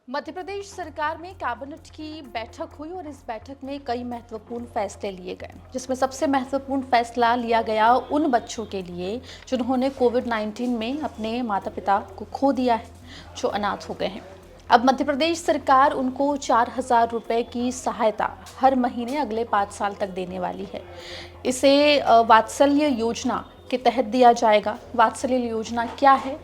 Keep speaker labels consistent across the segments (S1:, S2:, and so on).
S1: मध्य प्रदेश सरकार में कैबिनेट की बैठक हुई और इस बैठक में कई महत्वपूर्ण फैसले लिए गए, जिसमें सबसे महत्वपूर्ण फैसला लिया गया उन बच्चों के लिए जिन्होंने कोविड-19 में अपने माता पिता को खो दिया है, जो अनाथ हो गए हैं। अब मध्य प्रदेश सरकार उनको 4,000 रुपए की सहायता हर महीने अगले 5 साल तक देने वाली है। इसे वात्सल्य योजना के तहत दिया जाएगा। वात्सल्य योजना क्या है,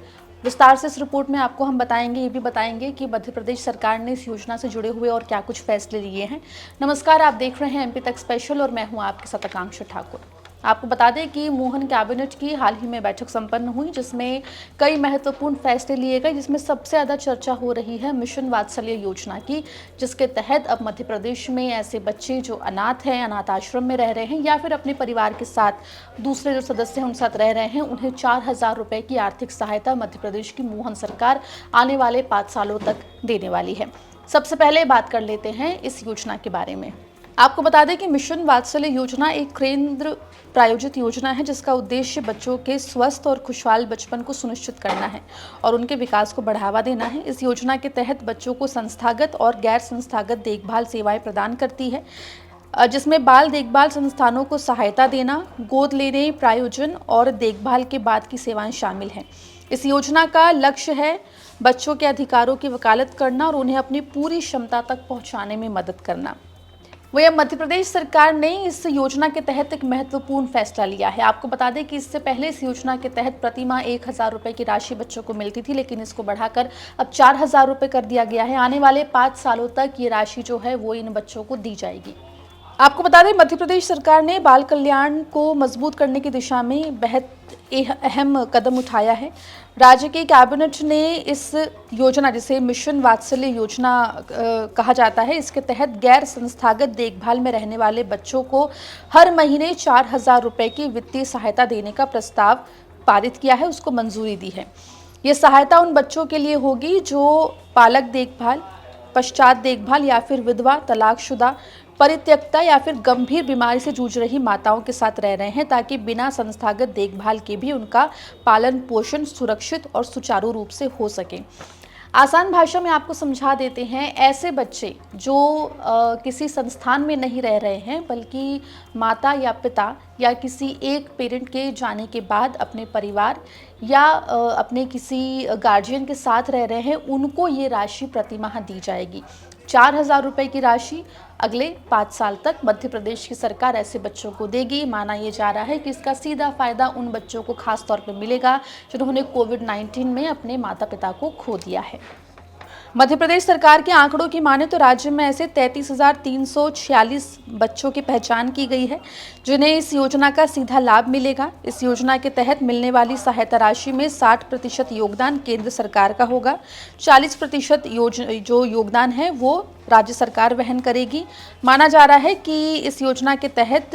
S1: विस्तार से इस रिपोर्ट में आपको हम बताएंगे। ये भी बताएंगे कि मध्य प्रदेश सरकार ने इस योजना से जुड़े हुए और क्या कुछ फैसले लिए हैं। नमस्कार, आप देख रहे हैं एमपी तक स्पेशल और मैं हूं आपके साथ आकांक्षा ठाकुर। आपको बता दें कि मोहन कैबिनेट की हाल ही में बैठक संपन्न हुई, जिसमें कई महत्वपूर्ण फैसले लिए गए, जिसमें सबसे ज़्यादा चर्चा हो रही है मिशन वात्सल्य योजना की, जिसके तहत अब मध्य प्रदेश में ऐसे बच्चे जो अनाथ हैं, अनाथ आश्रम में रह रहे हैं या फिर अपने परिवार के साथ दूसरे जो सदस्य हैं उनके साथ रह रहे हैं, उन्हें 4,000 रुपये की आर्थिक सहायता मध्य प्रदेश की मोहन सरकार आने वाले 5 सालों तक देने वाली है। सबसे पहले बात कर लेते हैं इस योजना के बारे में। आपको बता दें कि मिशन वात्सल्य योजना एक केंद्र प्रायोजित योजना है, जिसका उद्देश्य बच्चों के स्वस्थ और खुशहाल बचपन को सुनिश्चित करना है और उनके विकास को बढ़ावा देना है। इस योजना के तहत बच्चों को संस्थागत और गैर संस्थागत देखभाल सेवाएं प्रदान करती है, जिसमें बाल देखभाल संस्थानों को सहायता देना, गोद लेने, प्रायोजन और देखभाल के बाद की सेवाएं शामिल हैं। इस योजना का लक्ष्य है बच्चों के अधिकारों की वकालत करना और उन्हें अपनी पूरी क्षमता तक पहुंचाने में मदद करना। वहीं मध्य प्रदेश सरकार ने इस योजना के तहत एक महत्वपूर्ण फैसला लिया है। आपको बता दें कि इससे पहले इस योजना के तहत प्रति माह 1,000 रुपये की राशि बच्चों को मिलती थी, लेकिन इसको बढ़ाकर अब 4,000 रुपये कर दिया गया है। आने वाले 5 सालों तक ये राशि जो है वो इन बच्चों को दी जाएगी। आपको बता दें, मध्य प्रदेश सरकार ने बाल कल्याण को मजबूत करने की दिशा में बेहद अहम कदम उठाया है। राज्य के कैबिनेट ने इस योजना, जिसे मिशन वात्सल्य योजना कहा जाता है, इसके तहत गैर संस्थागत देखभाल में रहने वाले बच्चों को हर महीने 4,000 रुपये की वित्तीय सहायता देने का प्रस्ताव पारित किया है, उसको मंजूरी दी है। ये सहायता उन बच्चों के लिए होगी जो पालक देखभाल, पश्चात देखभाल या फिर विधवा, तलाकशुदा, परित्यक्ता या फिर गंभीर बीमारी से जूझ रही माताओं के साथ रह रहे हैं, ताकि बिना संस्थागत देखभाल के भी उनका पालन पोषण सुरक्षित और सुचारू रूप से हो सके। आसान भाषा में आपको समझा देते हैं, ऐसे बच्चे जो किसी संस्थान में नहीं रह रहे हैं, बल्कि माता या पिता या किसी एक पेरेंट के जाने के बाद अपने परिवार या अपने किसी गार्जियन के साथ रह रहे हैं, उनको ये राशि प्रतिमाह दी जाएगी। 4,000 रुपये की राशि अगले 5 साल तक मध्य प्रदेश की सरकार ऐसे बच्चों को देगी। माना यह जा रहा है कि इसका सीधा फायदा उन बच्चों को खास तौर पर मिलेगा जिन्होंने कोविड-19 में अपने माता पिता को खो दिया है। मध्य प्रदेश सरकार के आंकड़ों की माने तो राज्य में ऐसे 33,346 बच्चों की पहचान की गई है, जिन्हें इस योजना का सीधा लाभ मिलेगा। इस योजना के तहत मिलने वाली सहायता राशि में 60% योगदान केंद्र सरकार का होगा, 40% जो योगदान है वो राज्य सरकार वहन करेगी। माना जा रहा है कि इस योजना के तहत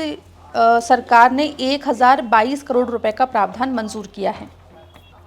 S1: सरकार ने 1,022 करोड़ रुपए का प्रावधान मंजूर किया है।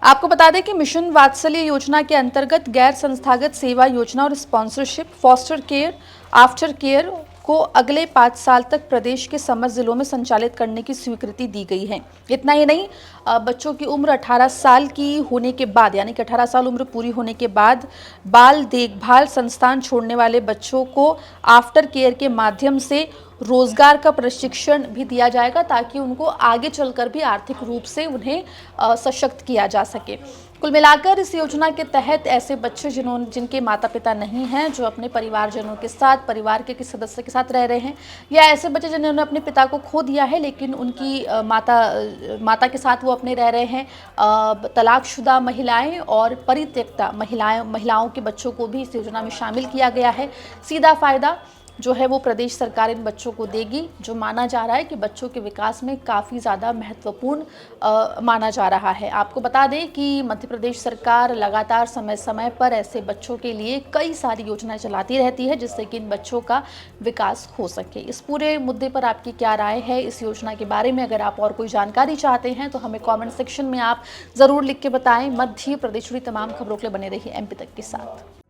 S1: आपको बता दें कि मिशन वात्सल्य योजना के अंतर्गत गैर संस्थागत सेवा योजना और sponsorship, foster care, after care को अगले 5 साल तक प्रदेश के समस्त जिलों में संचालित करने की स्वीकृति दी गई है। इतना ही नहीं, बच्चों की उम्र 18 साल की होने के बाद, यानी कि 18 साल उम्र पूरी होने के बाद बाल देखभाल संस्थान छोड़ने वाले बच्चों को आफ्टर केयर के माध्यम से रोजगार का प्रशिक्षण भी दिया जाएगा, ताकि उनको आगे चलकर भी आर्थिक रूप से उन्हें सशक्त किया जा सके। कुल मिलाकर इस योजना के तहत ऐसे बच्चे जिनके माता पिता नहीं हैं, जो अपने परिवारजनों के साथ, परिवार के किसी सदस्य के साथ रह रहे हैं, या ऐसे बच्चे जिन्होंने अपने पिता को खो दिया है लेकिन उनकी माता के साथ वो अपने रह रहे हैं, तलाकशुदा महिलाएं और परित्यक्ता महिलाओं के बच्चों को भी इस योजना में शामिल किया गया है। सीधा फायदा जो है वो प्रदेश सरकार इन बच्चों को देगी, जो माना जा रहा है कि बच्चों के विकास में काफ़ी ज़्यादा महत्वपूर्ण माना जा रहा है। आपको बता दें कि मध्य प्रदेश सरकार लगातार समय समय पर ऐसे बच्चों के लिए कई सारी योजनाएं चलाती रहती है, जिससे कि इन बच्चों का विकास हो सके। इस पूरे मुद्दे पर आपकी क्या राय है इस योजना के बारे में? अगर आप और कोई जानकारी चाहते हैं तो हमें कॉमेंट सेक्शन में आप ज़रूर लिख के बताएं। मध्य प्रदेश जुड़ी तमाम खबरों के लिए बने रहिए एमपी तक के साथ।